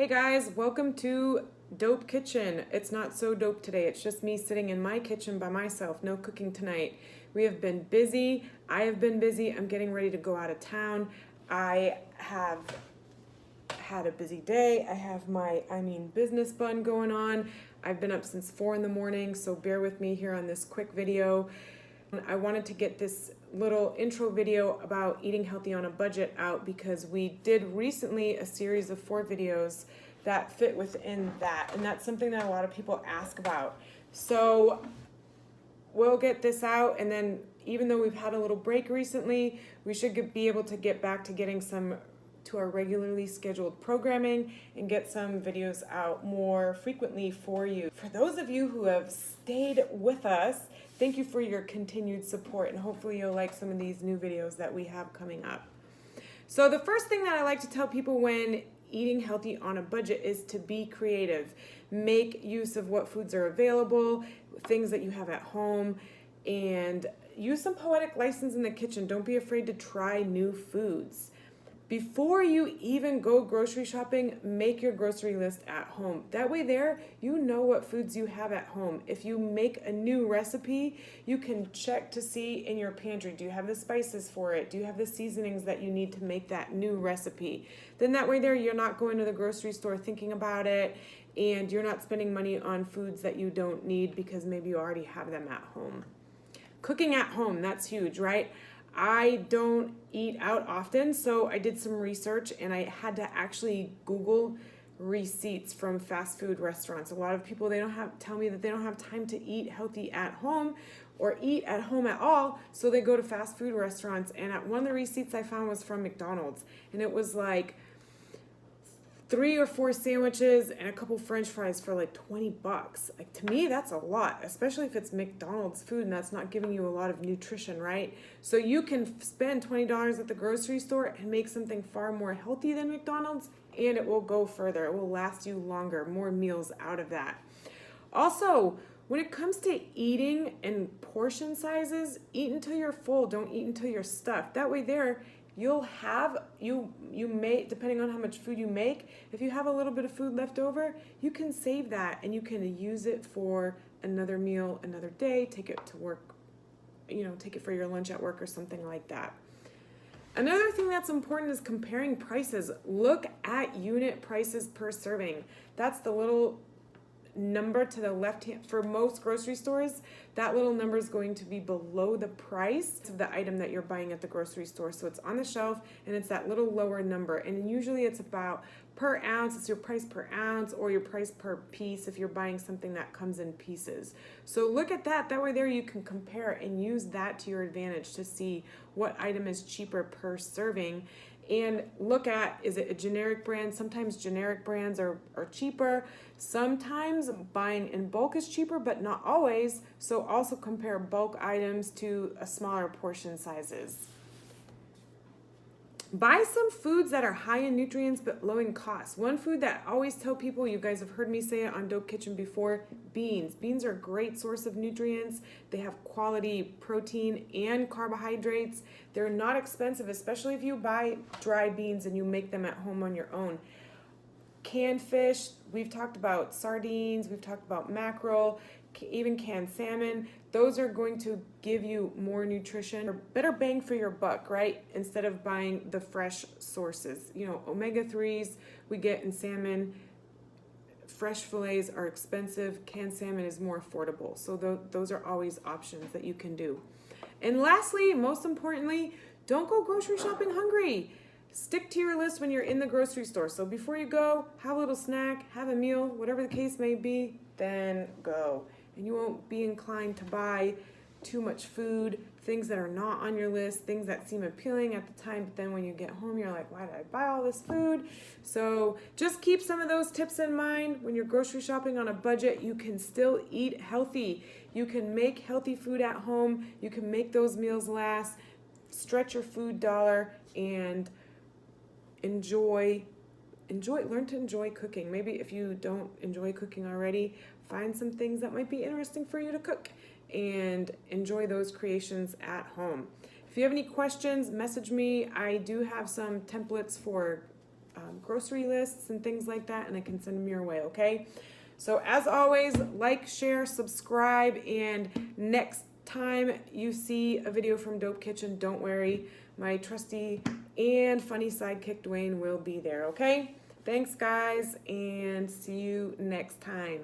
Hey guys, welcome to Dope Kitchen. It's not so dope today. It's just me sitting in my kitchen by myself. No cooking tonight. We have been busy. I have been busy. I'm getting ready to go out of town. I have had a busy day. I have my business bun going on. I've been up since 4 in the morning, so bear with me here on this quick video. I wanted to get this little intro video about eating healthy on a budget out because we did recently a series of 4 videos that fit within that, and that's something that a lot of people ask about. So we'll get this out, and then even though we've had a little break recently, we should be able to get back to getting some to our regularly scheduled programming and get some videos out more frequently for you. For those of you who have stayed with us, thank you for your continued support, and hopefully you'll like some of these new videos that we have coming up. So the first thing that I like to tell people when eating healthy on a budget is to be creative. Make use of what foods are available, things that you have at home, and use some poetic license in the kitchen. Don't be afraid to try new foods. Before you even go grocery shopping, make your grocery list at home. That way you know what foods you have at home. If you make a new recipe, you can check to see in your pantry, do you have the spices for it? Do you have the seasonings that you need to make that new recipe? Then that way you're not going to the grocery store thinking about it, and you're not spending money on foods that you don't need because maybe you already have them at home. Cooking at home, that's huge, right? I don't eat out often, so I did some research and I had to actually Google receipts from fast food restaurants. A lot of people, tell me that they don't have time to eat healthy at home or eat at home at all, so they go to fast food restaurants. And one of the receipts I found was from McDonald's, and it was like 3 or 4 sandwiches and a couple French fries for like $20. Like, to me, that's a lot, especially if it's McDonald's food and that's not giving you a lot of nutrition, right? So you can spend $20 at the grocery store and make something far more healthy than McDonald's, and it will go further. It will last you longer, more meals out of that. Also, when it comes to eating and portion sizes, eat until you're full. Don't eat until you're stuffed. That way you'll have, you may, depending on how much food you make, if you have a little bit of food left over, you can save that and you can use it for another meal another day, take it to work, take it for your lunch at work or something like that. Another thing that's important is comparing prices. Look at unit prices per serving. That's the little number to the left hand. For most grocery stores, that little number is going to be below the price of the item that you're buying at the grocery store. So it's on the shelf and it's that little lower number, and usually it's about per ounce. It's your price per ounce or your price per piece if you're buying something that comes in pieces. So look at that. That way you can compare and use that to your advantage to see what item is cheaper per serving. And look at, is it a generic brand? Sometimes generic brands are cheaper. Sometimes buying in bulk is cheaper, but not always. So also compare bulk items to a smaller portion sizes. Buy some foods that are high in nutrients but low in cost. One food that I always tell people, you guys have heard me say it on Dope Kitchen before, beans. Beans are a great source of nutrients. They have quality protein and carbohydrates. They're not expensive, especially if you buy dry beans and you make them at home on your own. Canned fish, we've talked about sardines, we've talked about mackerel, even canned salmon. Those are going to give you more nutrition, or better bang for your buck, right? Instead of buying the fresh sources. Omega-3s we get in salmon. Fresh fillets are expensive. Canned salmon is more affordable. So those are always options that you can do. And lastly, most importantly, don't go grocery shopping hungry. Stick to your list when you're in the grocery store. So before you go, have a little snack, have a meal, whatever the case may be, then go. And you won't be inclined to buy too much food, things that are not on your list, things that seem appealing at the time, but then when you get home, you're like, why did I buy all this food? So just keep some of those tips in mind. When you're grocery shopping on a budget, you can still eat healthy. You can make healthy food at home. You can make those meals last, stretch your food dollar, and learn to enjoy cooking. Maybe if you don't enjoy cooking already, find some things that might be interesting for you to cook and enjoy those creations at home. If you have any questions, message me. I do have some templates for grocery lists and things like that, and I can send them your way, okay? So as always, like, share, subscribe, and next time you see a video from Dope Kitchen, don't worry, my trusty and funny sidekick Dwayne will be there, okay? Thanks guys, and see you next time.